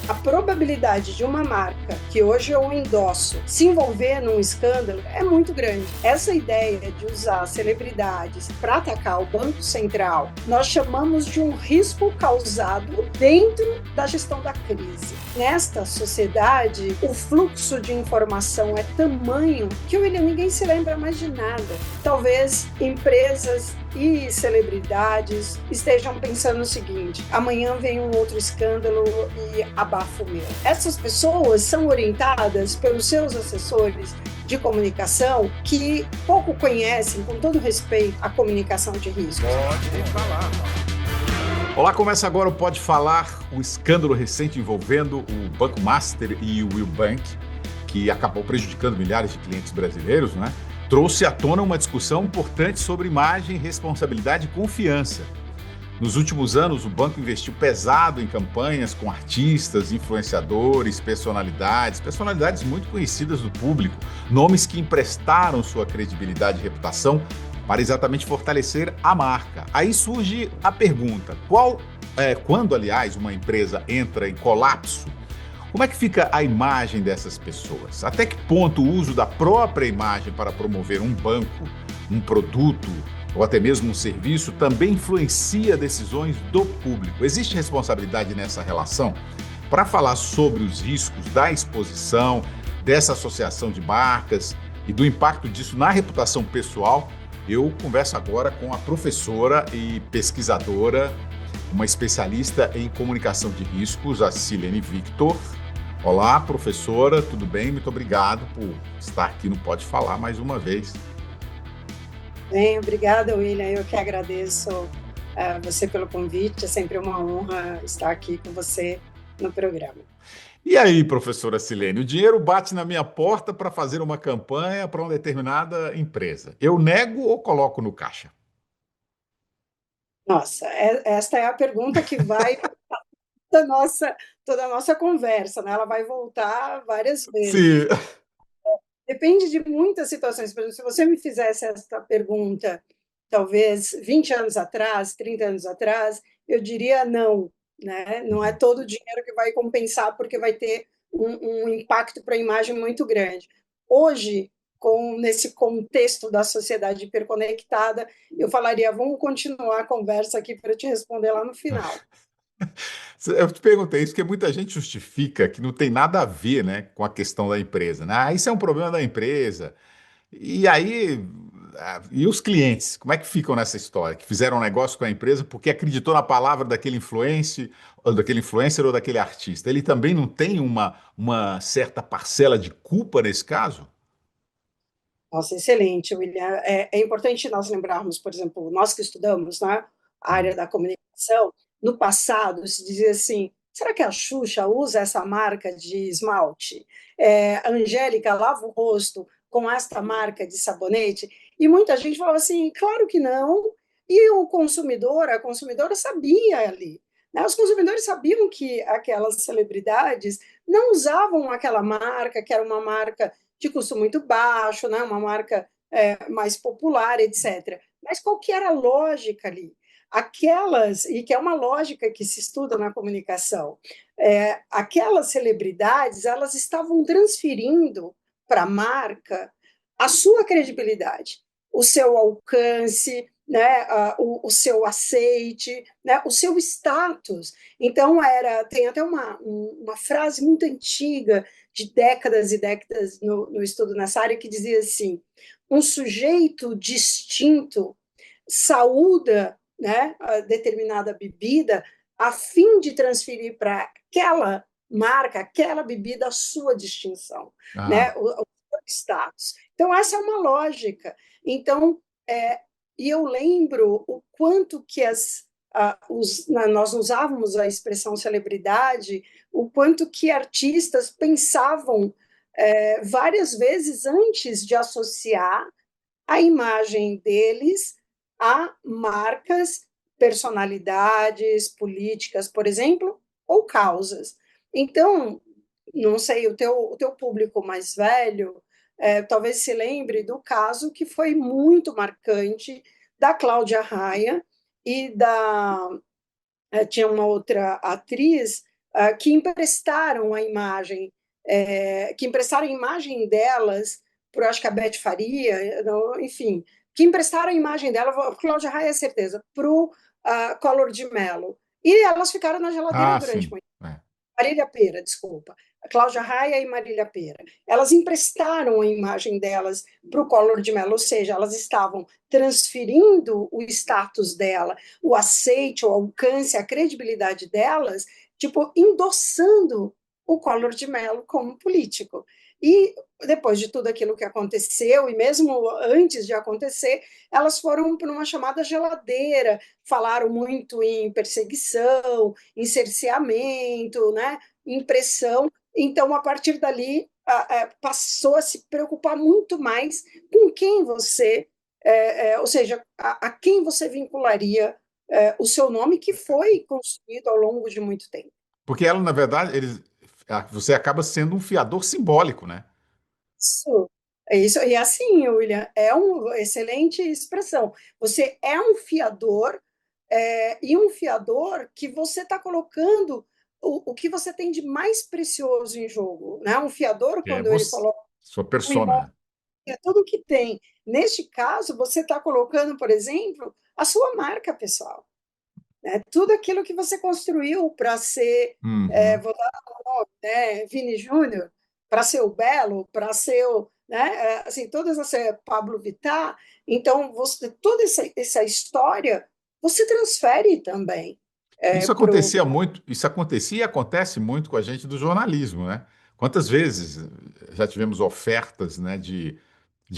A probabilidade de uma marca que hoje eu endosso se envolver num escândalo é muito grande. Essa ideia de usar celebridades para atacar o Banco Central, nós chamamos de um risco causado dentro da gestão da crise. Nesta sociedade, o fluxo de informação é tamanho que, William, ninguém se lembra mais de nada. Talvez empresas e celebridades estejam pensando o seguinte: amanhã vem um outro escândalo e abafa o meu. Essas pessoas são orientadas pelos seus assessores de comunicação que pouco conhecem, com todo respeito, a comunicação de risco. Pode falar. Olá, começa agora o Pode Falar, o escândalo recente envolvendo o Banco Master e o Will Bank, que acabou prejudicando milhares de clientes brasileiros, né? Trouxe à tona uma discussão importante sobre imagem, responsabilidade e confiança. Nos últimos anos, o banco investiu pesado em campanhas com artistas, influenciadores, personalidades muito conhecidas do público, nomes que emprestaram sua credibilidade e reputação para exatamente fortalecer a marca. Aí surge a pergunta: quando, aliás, uma empresa entra em colapso, como é que fica a imagem dessas pessoas? Até que ponto o uso da própria imagem para promover um banco, um produto ou até mesmo um serviço também influencia decisões do público? Existe responsabilidade nessa relação? Para falar sobre os riscos da exposição, dessa associação de marcas e do impacto disso na reputação pessoal, eu converso agora com a professora e pesquisadora, uma especialista em comunicação de riscos, a Silene Victor. Olá, professora, tudo bem? Muito obrigado por estar aqui no Pode Falar mais uma vez. Bem, obrigada, William. Eu que agradeço você pelo convite. É sempre uma honra estar aqui com você no programa. E aí, professora Silene, o dinheiro bate na minha porta para fazer uma campanha para uma determinada empresa. Eu nego ou coloco no caixa? Nossa, esta é a pergunta que vai da nossa, toda a nossa conversa, né? Ela vai voltar várias vezes. Sim. Depende de muitas situações. Por exemplo, se você me fizesse essa pergunta, talvez 20 anos atrás, 30 anos atrás, eu diria não, né? Não é todo o dinheiro que vai compensar, porque vai ter um impacto para a imagem muito grande. Hoje, nesse contexto da sociedade hiperconectada, eu falaria, vamos continuar a conversa aqui para eu te responder lá no final. Eu te perguntei isso porque muita gente justifica que não tem nada a ver, né, com a questão da empresa, né? Ah, isso é um problema da empresa. E aí, e os clientes, como é que ficam nessa história? Que fizeram um negócio com a empresa porque acreditou na palavra daquele influencer ou daquele artista. Ele também não tem uma certa parcela de culpa nesse caso? Nossa, excelente, William. É importante nós lembrarmos, por exemplo, nós que estudamos, né, a área da comunicação, no passado se dizia assim: será que a Xuxa usa essa marca de esmalte? A Angélica lava o rosto com esta marca de sabonete? E muita gente falava assim: claro que não. E o consumidor, a consumidora sabia ali. Né? Os consumidores sabiam que aquelas celebridades não usavam aquela marca, que era uma marca de custo muito baixo, né? Uma marca mais popular, etc. Mas qual que era a lógica ali? Aquelas, e que é uma lógica que se estuda na comunicação, aquelas celebridades, elas estavam transferindo para a marca a sua credibilidade, o seu alcance, né, o seu aceite, né, o seu status. Então, tem até uma frase muito antiga, de décadas e décadas no estudo nessa área, que dizia assim: um sujeito distinto saúda, né, a determinada bebida a fim de transferir para aquela marca, aquela bebida, a sua distinção, né, Ah, o seu status. Então, essa é uma lógica. Então, e eu lembro o quanto que nós usávamos a expressão celebridade, o quanto que artistas pensavam várias vezes antes de associar a imagem deles a marcas, personalidades políticas, por exemplo, ou causas. Então, não sei, o teu público mais velho talvez se lembre do caso que foi muito marcante da Cláudia Raia e tinha uma outra atriz, que emprestaram a imagem, que emprestaram a imagem delas para, acho que a Beth Faria, não, enfim, que emprestaram a imagem dela, Cláudia Raia, é certeza, para o Collor de Mello. E elas ficaram na geladeira Ah, durante sim. muito tempo. Marília Pêra, desculpa. A Cláudia Raia e Marília Pêra. Elas emprestaram a imagem delas para o Collor de Mello, ou seja, elas estavam transferindo o status dela, o aceite, o alcance, a credibilidade delas, tipo, endossando o Collor de Mello como político. E depois de tudo aquilo que aconteceu, e mesmo antes de acontecer, elas foram para uma chamada geladeira, falaram muito em perseguição, em cerceamento, né, em pressão. Então, a partir dali, passou a se preocupar muito mais com quem você, ou seja, a quem você vincularia o seu nome, que foi construído ao longo de muito tempo. Porque ela, na verdade, você acaba sendo um fiador simbólico, né? Isso, é isso. E assim, William, é uma excelente expressão. Você é um fiador, e um fiador que você está colocando o que você tem de mais precioso em jogo, né? Um fiador, Que é quando ele você, coloca sua o imóvel, persona. é tudo que tem. Neste caso, você está colocando, por exemplo, a sua marca pessoal, né? Tudo aquilo que você construiu para ser, Uhum. vou dar um nome, né? Vini Júnior, para ser o Belo, para ser o, né? Assim, todas essa Pablo Vittar. Então, você, toda essa história você transfere também Isso para o. acontecia muito, isso acontecia e acontece muito com a gente do jornalismo, né? Quantas vezes já tivemos ofertas, né, de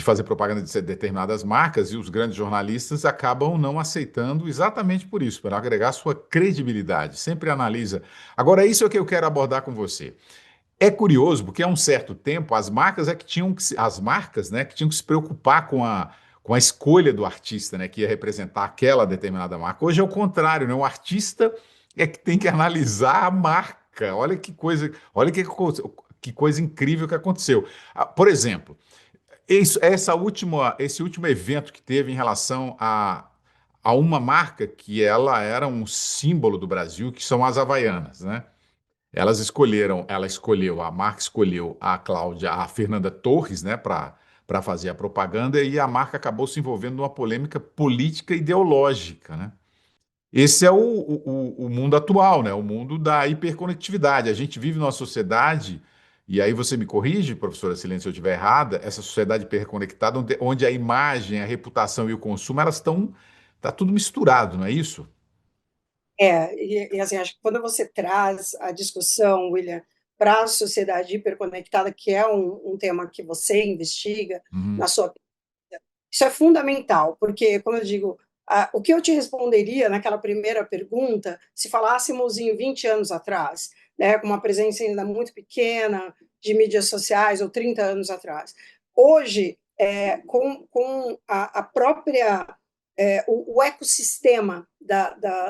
fazer propaganda de determinadas marcas e os grandes jornalistas acabam não aceitando exatamente por isso, para agregar sua credibilidade. Sempre analisa. Agora, isso é o que eu quero abordar com você. É curioso, porque há um certo tempo as marcas é que tinham que as marcas, né, que tinham que se preocupar com a escolha do artista, né, que ia representar aquela determinada marca. Hoje é o contrário, né? O artista é que tem que analisar a marca. Olha que coisa incrível que aconteceu. Por exemplo, esse último evento que teve em relação a uma marca que ela era um símbolo do Brasil, que são as Havaianas, né? A marca escolheu a Cláudia, a Fernanda Torres, né, para fazer a propaganda e a marca acabou se envolvendo numa polêmica política e ideológica, né? Esse é o mundo atual, né? O mundo da hiperconectividade. A gente vive numa sociedade, e aí você me corrige, professora Silêncio, se eu estiver errada, essa sociedade hiperconectada, onde a imagem, a reputação e o consumo, elas estão. Está tudo misturado, não é isso? Assim, acho que quando você traz a discussão, William, para a sociedade hiperconectada, que é um tema que você investiga na Uhum. sua. Isso é fundamental, porque, como eu digo, o que eu te responderia naquela primeira pergunta, se falássemos em 20 anos atrás, né, com uma presença ainda muito pequena de mídias sociais, ou 30 anos atrás. Hoje, com a própria, o ecossistema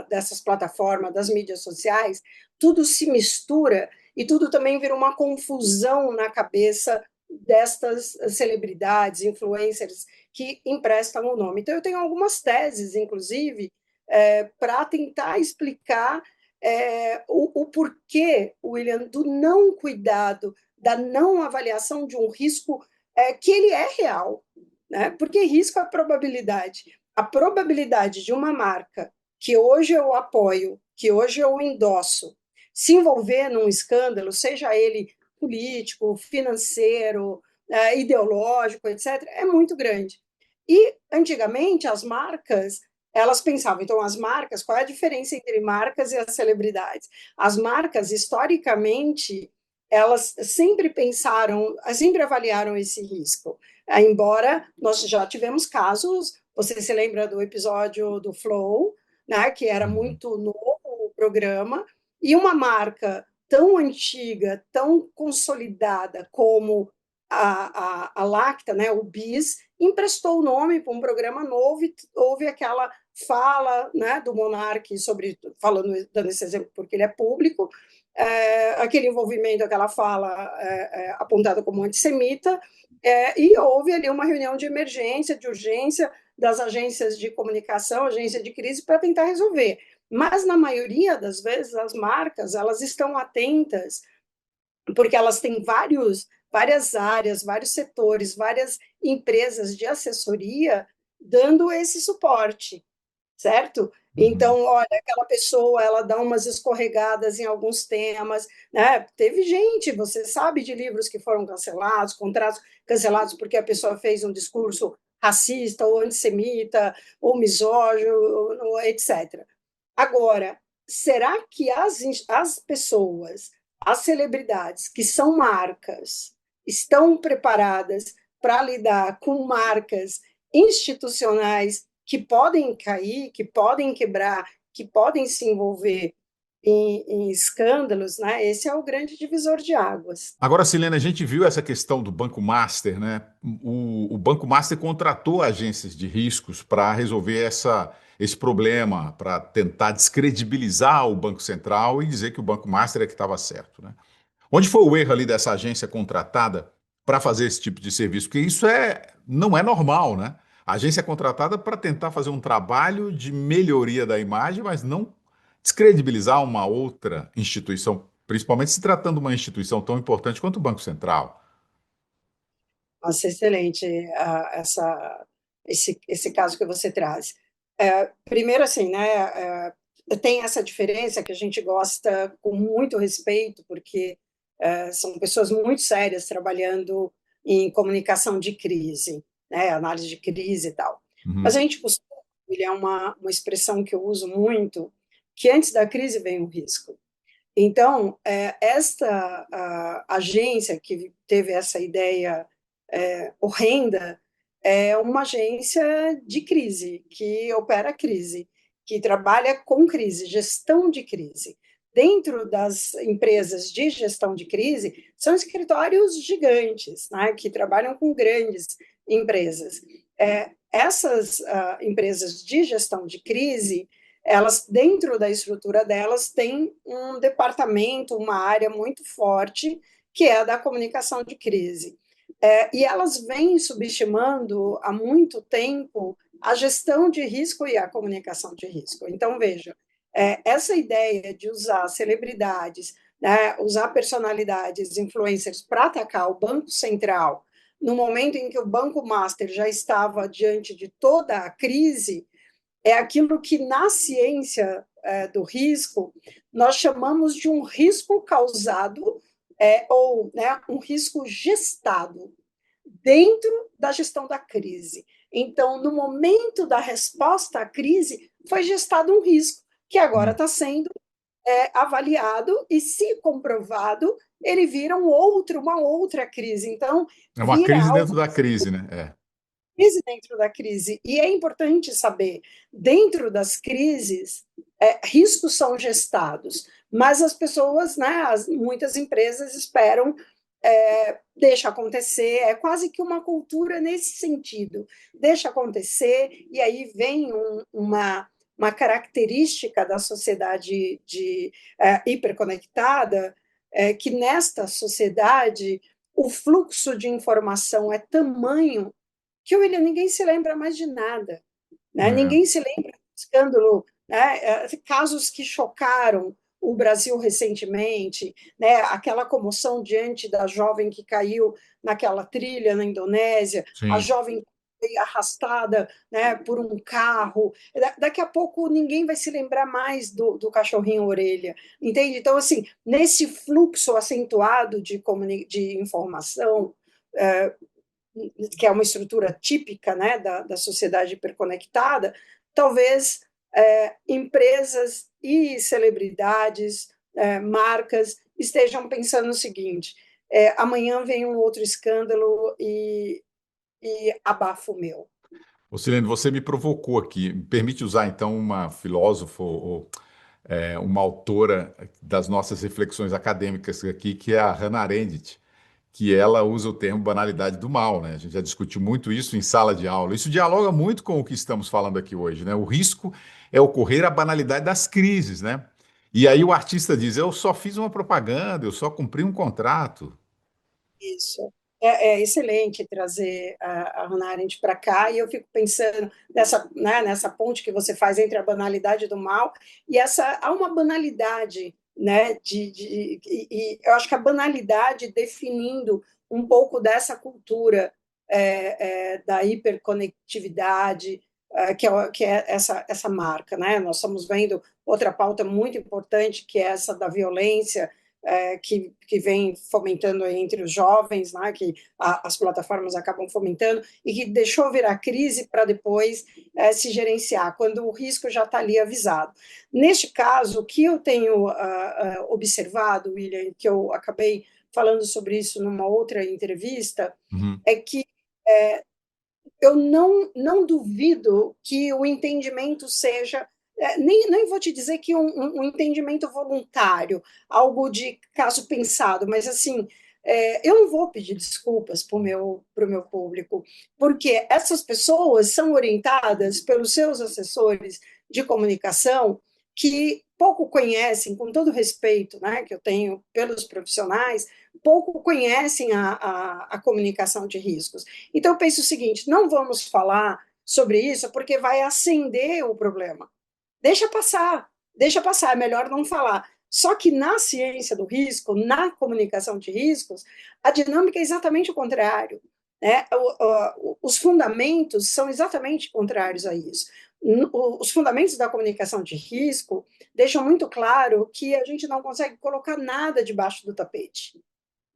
dessas plataformas, das mídias sociais, tudo se mistura e tudo também vira uma confusão na cabeça destas celebridades, influencers, que emprestam o nome. Então, eu tenho algumas teses, inclusive, para tentar explicar o porquê, William, do não cuidado, da não avaliação de um risco que ele é real, né? Porque risco é probabilidade. A probabilidade de uma marca que hoje eu apoio, que hoje eu endosso, se envolver num escândalo, seja ele político, financeiro, ideológico, etc., é muito grande. E antigamente as marcas, elas pensavam, então as marcas, qual é a diferença entre marcas e as celebridades? As marcas, historicamente, elas sempre pensaram, sempre avaliaram esse risco. Embora nós já tivemos casos, você se lembra do episódio do Flow, né, que era Uhum. muito novo o programa, e uma marca tão antiga, tão consolidada como a Lacta, né, o BIS, emprestou o nome para um programa novo e houve aquela fala, né, do Monark sobre, falando, dando esse exemplo porque ele é público, aquele envolvimento, aquela fala apontada como antissemita, e houve ali uma reunião de emergência, de urgência das agências de comunicação, agência de crise, para tentar resolver. Mas, na maioria das vezes, as marcas elas estão atentas, porque elas têm várias áreas, vários setores, várias empresas de assessoria dando esse suporte, certo? Uhum. Então, olha, aquela pessoa, ela dá umas escorregadas em alguns temas, né? Teve gente, você sabe de livros que foram cancelados, contratos cancelados porque a pessoa fez um discurso racista ou antissemita ou misógino, ou etc. Agora, será que as pessoas, as celebridades, que são marcas, estão preparadas para lidar com marcas institucionais que podem cair, que podem quebrar, que podem se envolver em escândalos, né? Esse é o grande divisor de águas. Agora, Silene, a gente viu essa questão do Banco Master, né? O Banco Master contratou agências de riscos para resolver esse problema, para tentar descredibilizar o Banco Central e dizer que o Banco Master é que estava certo, né? Onde foi o erro ali dessa agência contratada para fazer esse tipo de serviço? Porque não é normal, né? A agência é contratada para tentar fazer um trabalho de melhoria da imagem, mas não descredibilizar uma outra instituição, principalmente se tratando de uma instituição tão importante quanto o Banco Central. Nossa, excelente esse caso que você traz. Primeiro, assim, né, tem essa diferença que a gente gosta com muito respeito, porque são pessoas muito sérias trabalhando em comunicação de crise, né, análise de crise e tal. Mas a Uhum. gente costuma, ele é uma expressão que eu uso muito, que antes da crise vem o risco. Então, esta agência que teve essa ideia horrenda é uma agência de crise, que opera crise, que trabalha com crise, gestão de crise. Dentro das empresas de gestão de crise, são escritórios gigantes, né, que trabalham com grandes empresas. Essas empresas de gestão de crise, elas, dentro da estrutura delas, têm um departamento, uma área muito forte, que é a da comunicação de crise. E elas vêm subestimando há muito tempo a gestão de risco e a comunicação de risco. Então, veja, essa ideia de usar celebridades, né, usar personalidades, influencers para atacar o Banco Central, no momento em que o Banco Master já estava diante de toda a crise, é aquilo que na ciência do risco nós chamamos de um risco causado ou né, um risco gestado dentro da gestão da crise. Então, no momento da resposta à crise, foi gestado um risco que agora está sendo avaliado e, se comprovado, ele vira uma outra crise. Então, É uma vira crise dentro algo da crise, né? É. crise dentro da crise. E é importante saber, dentro das crises, riscos são gestados, mas as pessoas, né, muitas empresas esperam, deixa acontecer, é quase que uma cultura nesse sentido, deixa acontecer, e aí vem uma característica da sociedade hiperconectada, que nesta sociedade o fluxo de informação é tamanho que, William, ninguém se lembra mais de nada, né? É. Ninguém se lembra do escândalo, né? Casos que chocaram o Brasil recentemente, né? Aquela comoção diante da jovem que caiu naquela trilha na Indonésia, a Sim. jovem foi arrastada, né, por um carro. Daqui a pouco ninguém vai se lembrar mais do cachorrinho orelha, entende? Então, assim, nesse fluxo acentuado de informação, que é uma estrutura típica, né, da sociedade hiperconectada, talvez empresas e celebridades, marcas, estejam pensando o seguinte: amanhã vem um outro escândalo e abafa o meu. Ô, Silene, você me provocou aqui. Me permite usar, então, uma filósofa ou uma autora das nossas reflexões acadêmicas aqui, que é a Hannah Arendt, que ela usa o termo banalidade do mal, né? A gente já discutiu muito isso em sala de aula. Isso dialoga muito com o que estamos falando aqui hoje, né? O risco é ocorrer a banalidade das crises, né? E aí o artista diz: eu só fiz uma propaganda, eu só cumpri um contrato. Isso. é excelente trazer a Hannah Arendt para cá, e eu fico pensando nessa ponte que você faz entre a banalidade do mal e há uma banalidade, né, e eu acho que a banalidade definindo um pouco dessa cultura da hiperconectividade, que é essa marca, né? Nós estamos vendo outra pauta muito importante, que é essa da violência, que vem fomentando entre os jovens, né, que as plataformas acabam fomentando, e que deixou virar crise para depois se gerenciar, quando o risco já está ali avisado. Neste caso, o que eu tenho observado, William, que eu acabei falando sobre isso numa outra entrevista, Uhum. é que eu não duvido que o entendimento seja, nem vou te dizer que um entendimento voluntário, algo de caso pensado, mas assim, eu não vou pedir desculpas para o meu público, porque essas pessoas são orientadas pelos seus assessores de comunicação que pouco conhecem, com todo o respeito, né, que eu tenho pelos profissionais, pouco conhecem a comunicação de riscos. Então, eu penso o seguinte: não vamos falar sobre isso porque vai acender o problema. Deixa passar, é melhor não falar. Só que na ciência do risco, na comunicação de riscos, a dinâmica é exatamente o contrário. Né? Os fundamentos são exatamente contrários a isso. Os fundamentos da comunicação de risco deixam muito claro que a gente não consegue colocar nada debaixo do tapete.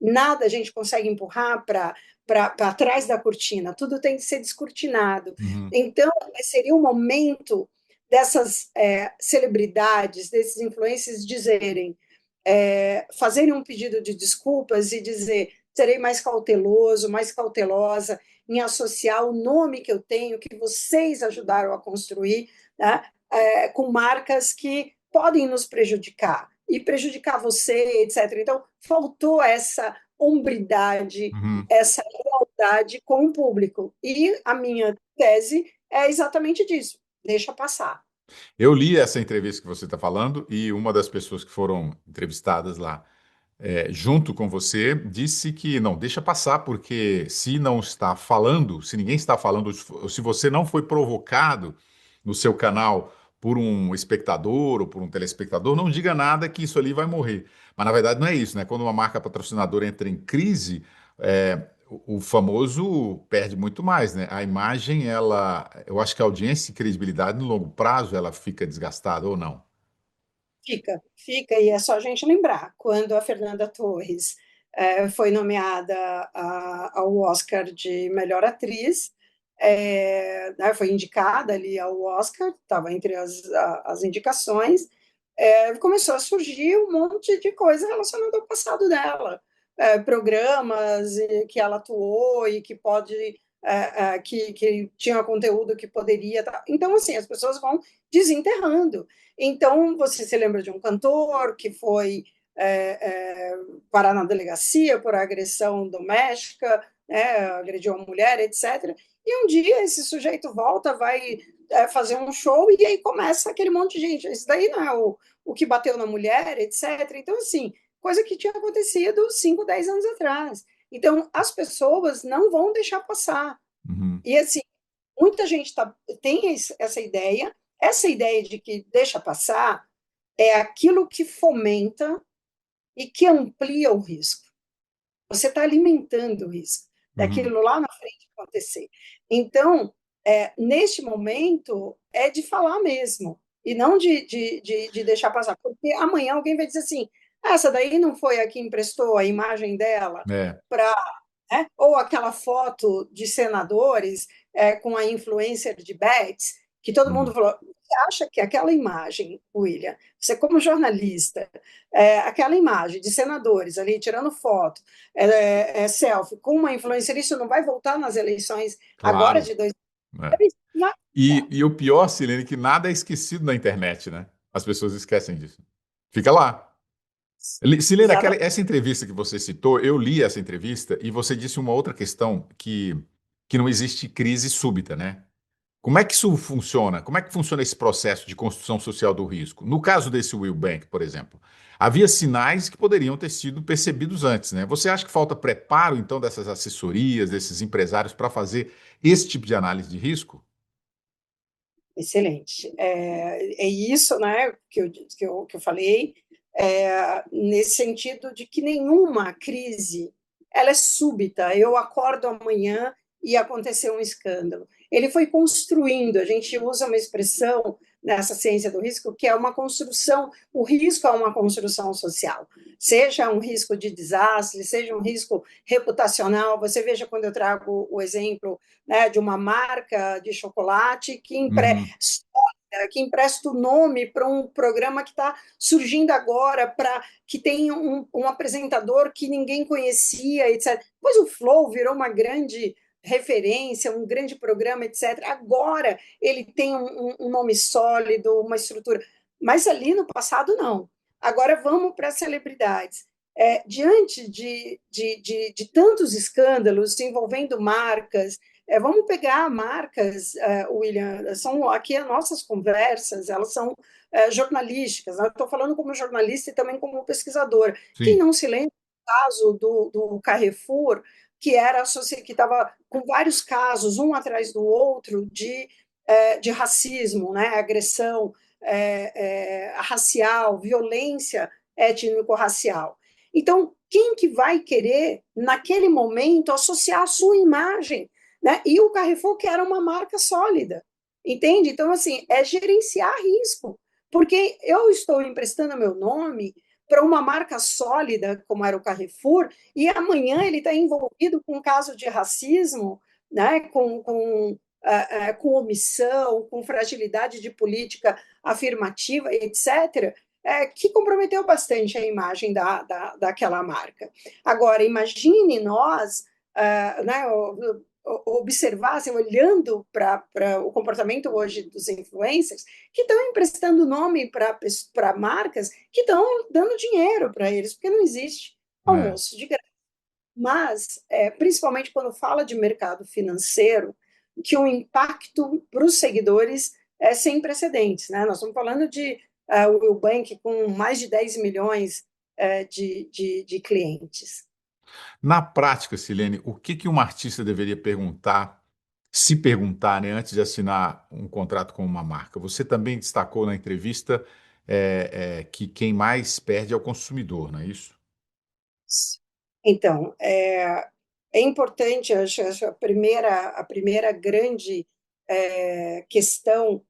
Nada a gente consegue empurrar para trás da cortina, tudo tem que ser descortinado. Uhum. Então, seria o momento dessas celebridades, desses influencers dizerem, fazerem um pedido de desculpas e dizer: serei mais cauteloso, mais cautelosa em associar o nome que eu tenho, que vocês ajudaram a construir, né, com marcas que podem nos prejudicar e prejudicar você, etc. Então, faltou essa hombridade, Uhum. essa lealdade com o público. E a minha tese é exatamente disso: deixa passar. Eu li essa entrevista que você está falando e uma das pessoas que foram entrevistadas lá, junto com você, disse que não, deixa passar, porque se não está falando, se ninguém está falando, se você não foi provocado no seu canal por um espectador ou por um telespectador, não diga nada que isso ali vai morrer. Mas na verdade não é isso, né? Quando uma marca patrocinadora entra em crise, o famoso perde muito mais, né? A imagem, eu acho que a audiência e credibilidade no longo prazo, ela fica desgastada ou não? Fica, e é só a gente lembrar, quando a Fernanda Torres foi nomeada ao Oscar de melhor atriz, né, foi indicada ali ao Oscar, estava entre as indicações, começou a surgir um monte de coisa relacionada ao passado dela, programas que ela atuou e que que tinha conteúdo que poderia. Então, assim, as pessoas vão desenterrando. Então, você se lembra de um cantor que foi parar na delegacia por agressão doméstica, né, agrediu uma mulher, etc. E um dia esse sujeito volta, vai fazer um show, e aí começa aquele monte de gente. Isso daí não é o que bateu na mulher, etc. Então, assim, coisa que tinha acontecido 5, 10 anos atrás. Então, as pessoas não vão deixar passar. Uhum. E, assim, muita gente tem essa ideia de que deixa passar é aquilo que fomenta e que amplia o risco. Você está alimentando o risco Uhum. daquilo lá na frente acontecer. Então, neste momento, é de falar mesmo, e não de deixar passar, porque amanhã alguém vai dizer assim: essa daí não foi a que emprestou a imagem dela É. para. Ou aquela foto de senadores com a influencer de bets, que todo mundo Uhum. falou: você acha que aquela imagem, William, você como jornalista, aquela imagem de senadores ali tirando foto, selfie, com uma influencer, isso não vai voltar nas eleições agora Claro. de dois É. Não, E o pior, Silene, é que nada é esquecido na internet, né? As pessoas esquecem disso. Fica lá. Silene, exatamente. essa entrevista que você citou, eu li essa entrevista e você disse uma outra questão que não existe crise súbita, né? Como é que isso funciona? Como é que funciona esse processo de construção social do risco? No caso desse Will Bank, por exemplo, havia sinais que poderiam ter sido percebidos antes, né? Você acha que falta preparo, então, dessas assessorias, desses empresários para fazer esse tipo de análise de risco? Excelente. É isso, né, que eu falei, nesse sentido de que nenhuma crise ela é súbita. Eu acordo amanhã e aconteceu um escândalo. Ele foi construindo, a gente usa uma expressão nessa ciência do risco que é uma construção, o risco é uma construção social, seja um risco de desastre, seja um risco reputacional. Você veja quando eu trago o exemplo, né, de uma marca de chocolate Uhum. que empresta o nome para um programa que está surgindo agora, que tem um apresentador que ninguém conhecia, etc. Pois o Flow virou uma grande referência, um grande programa, etc. Agora ele tem um nome sólido, uma estrutura. Mas ali no passado, não. Agora vamos para as celebridades. Diante de tantos escândalos envolvendo marcas, vamos pegar marcas, William, são aqui as nossas conversas, elas são jornalísticas, né? Estou falando como jornalista e também como pesquisadora. Quem Sim. não se lembra do caso do Carrefour, que estava com vários casos, um atrás do outro, de racismo, né? Agressão racial, violência étnico-racial. Então, quem que vai querer, naquele momento, associar a sua imagem, né? E o Carrefour, que era uma marca sólida, entende? Então, assim, é gerenciar risco, porque eu estou emprestando meu nome para uma marca sólida, como era o Carrefour, e amanhã ele está envolvido com um caso de racismo, né? Com omissão, com fragilidade de política afirmativa, etc., que comprometeu bastante a imagem daquela marca. Agora, imagine nós, né, observassem, olhando para o comportamento hoje dos influencers, que estão emprestando nome para marcas que estão dando dinheiro para eles, porque não existe É. almoço de graça. Mas, principalmente quando fala de mercado financeiro, que o impacto para os seguidores é sem precedentes. Né? Nós estamos falando de o Will Bank com mais de 10 milhões de clientes. Na prática, Silene, o que que um artista deveria perguntar, se perguntar, né, antes de assinar um contrato com uma marca? Você também destacou na entrevista que quem mais perde é o consumidor, não é isso? Então, é importante, acho a primeira grande questão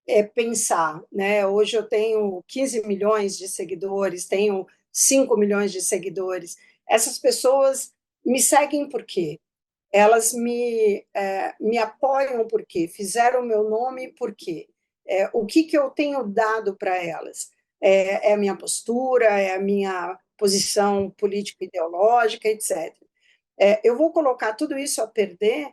é pensar, né? Hoje eu tenho 15 milhões de seguidores, tenho 5 milhões de seguidores. Essas pessoas me seguem por quê? Elas me apoiam por quê? Fizeram o meu nome por quê? O que eu tenho dado para elas? É a minha postura, é a minha posição político-ideológica, etc. Eu vou colocar tudo isso a perder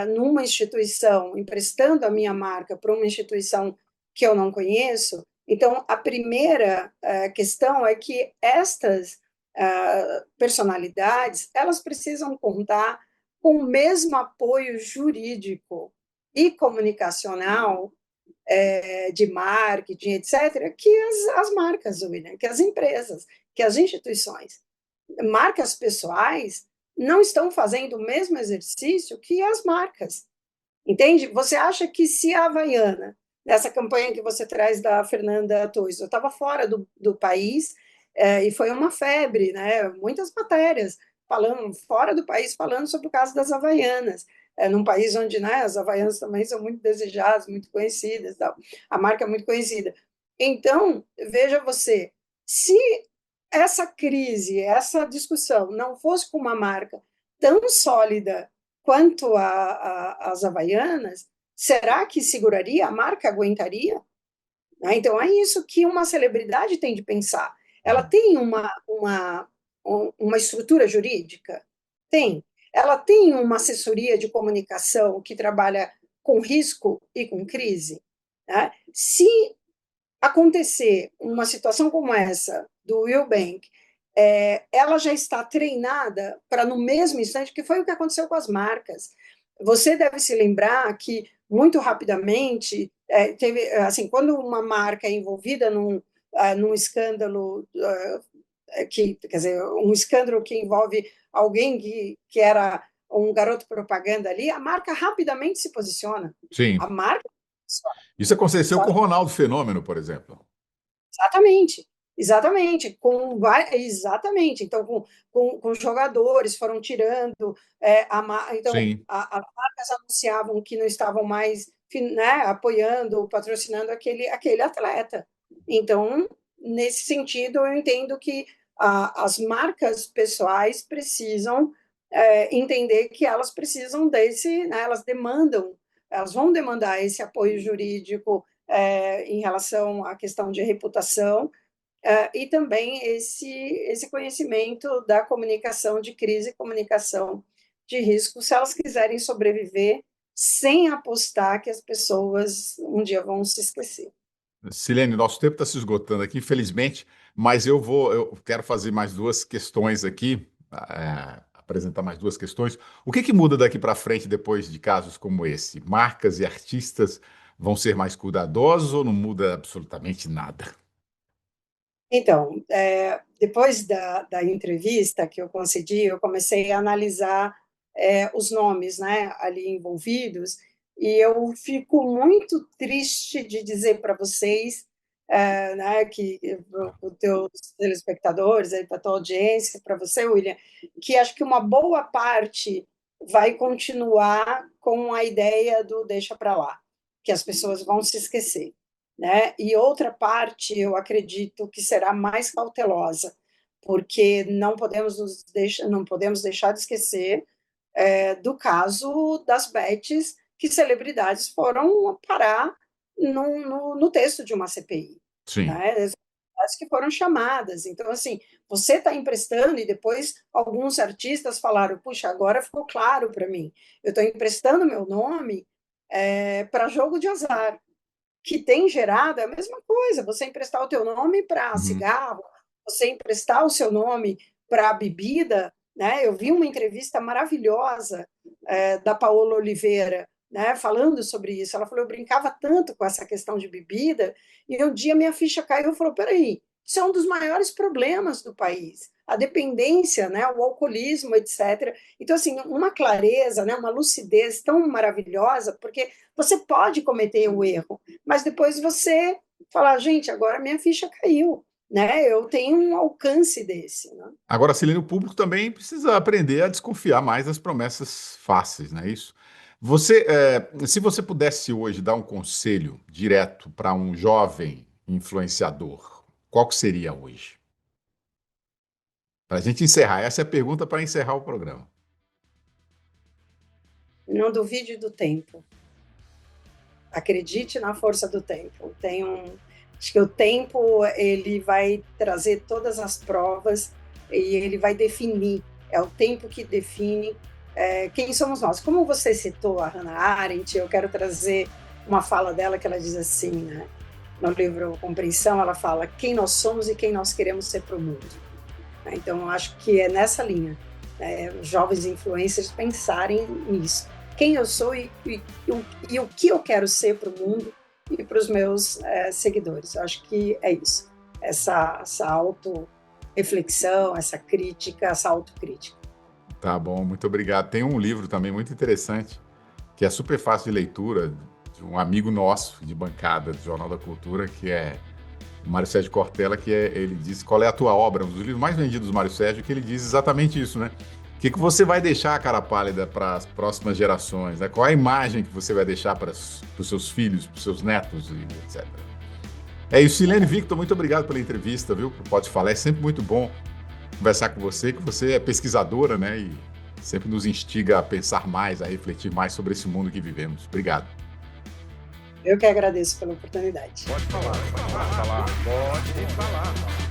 numa instituição, emprestando a minha marca para uma instituição que eu não conheço. Então, a primeira questão é que estas personalidades, elas precisam contar com o mesmo apoio jurídico e comunicacional de marketing, etc., que as marcas, William, que as empresas, que as instituições. Marcas pessoais não estão fazendo o mesmo exercício que as marcas. Entende? Você acha que se a Havaiana, nessa campanha que você traz da Fernanda Torres, eu estava fora do país e foi uma febre, né? Muitas matérias falando fora do país, falando sobre o caso das Havaianas, num país onde, né, as Havaianas também são muito desejadas, muito conhecidas, tal. A marca é muito conhecida. Então, veja você, se essa crise, essa discussão não fosse com uma marca tão sólida quanto as Havaianas, será que seguraria? A marca aguentaria? Né? Então, é isso que uma celebridade tem de pensar. Ela tem uma estrutura jurídica? Tem. Ela tem uma assessoria de comunicação que trabalha com risco e com crise? Né? Se acontecer uma situação como essa do Will Bank, ela já está treinada para, no mesmo instante, que foi o que aconteceu com as marcas. Você deve se lembrar que muito rapidamente, teve, assim, quando uma marca é envolvida num escândalo quer dizer, um escândalo que envolve alguém que era um garoto propaganda ali, a marca rapidamente se posiciona. Sim. A marca, Isso aconteceu com o sabe? Ronaldo Fenômeno, por exemplo. Exatamente, exatamente, exatamente. Então, com jogadores foram tirando, então Sim. as marcas anunciavam que não estavam mais, né, apoiando, patrocinando aquele atleta. Então, nesse sentido, eu entendo que as marcas pessoais precisam entender que elas precisam desse, né, elas vão demandar esse apoio jurídico em relação à questão de reputação, e também esse conhecimento da comunicação de crise e comunicação de risco, se elas quiserem sobreviver sem apostar que as pessoas um dia vão se esquecer. Silene, nosso tempo está se esgotando aqui, infelizmente, mas eu quero fazer mais duas questões aqui, apresentar mais duas questões. O que muda daqui para frente depois de casos como esse? Marcas e artistas vão ser mais cuidadosos ou não muda absolutamente nada? Então, depois da entrevista que eu concedi, eu comecei a analisar os nomes, né, ali envolvidos, e eu fico muito triste de dizer para vocês, né, que os teus telespectadores, para a tua audiência, para você, William, que acho que uma boa parte vai continuar com a ideia do deixa para lá, que as pessoas vão se esquecer, né? E outra parte, eu acredito que será mais cautelosa, porque não podemos deixar de esquecer do caso das bets que celebridades foram parar no texto de uma CPI, Sim. né? As que foram chamadas. Então, assim, você está emprestando, e depois alguns artistas falaram, puxa, agora ficou claro para mim, eu estou emprestando meu nome para jogo de azar, que tem gerado a mesma coisa, você emprestar o teu nome para Uhum. cigarro, você emprestar o seu nome para bebida, né? Eu vi uma entrevista maravilhosa da Paola Oliveira, né, falando sobre isso. Ela falou, eu brincava tanto com essa questão de bebida, e um dia minha ficha caiu e falou, peraí, isso é um dos maiores problemas do país, a dependência, né, o alcoolismo, etc. Então, assim, uma clareza, né, uma lucidez tão maravilhosa, porque você pode cometer o erro, mas depois você falar, gente, agora minha ficha caiu, né? Eu tenho um alcance desse, né? Agora, Silene, o público também precisa aprender a desconfiar mais das promessas fáceis, não é isso? Se você pudesse hoje dar um conselho direto para um jovem influenciador, qual que seria hoje? Para a gente encerrar, essa é a pergunta para encerrar o programa. Não duvide do tempo. Acredite na força do tempo. Acho que o tempo ele vai trazer todas as provas e ele vai definir. É o tempo que define quem somos nós. Como você citou a Hannah Arendt, eu quero trazer uma fala dela que ela diz assim, né? No livro Compreensão, ela fala quem nós somos e quem nós queremos ser para o mundo. Então, eu acho que é nessa linha, os jovens influencers pensarem nisso. Quem eu sou e o que eu quero ser para o mundo e para os meus seguidores. Eu acho que é isso. Essa auto-reflexão, essa crítica, essa autocrítica. Tá bom, muito obrigado. Tem um livro também muito interessante, que é super fácil de leitura, de um amigo nosso de bancada do Jornal da Cultura, que é o Mário Sérgio Cortella, ele diz qual é a tua obra, um dos livros mais vendidos do Mário Sérgio, que ele diz exatamente isso, né? O que você vai deixar, cara pálida, para as próximas gerações? Né? Qual a imagem que você vai deixar para os seus filhos, para os seus netos, e etc. É isso, Silene Victor, muito obrigado pela entrevista, viu? Pode falar, é sempre muito bom conversar com você, que você é pesquisadora, né? E sempre nos instiga a pensar mais, a refletir mais sobre esse mundo que vivemos. Obrigado. Eu que agradeço pela oportunidade. Pode falar, pode falar. Pode falar.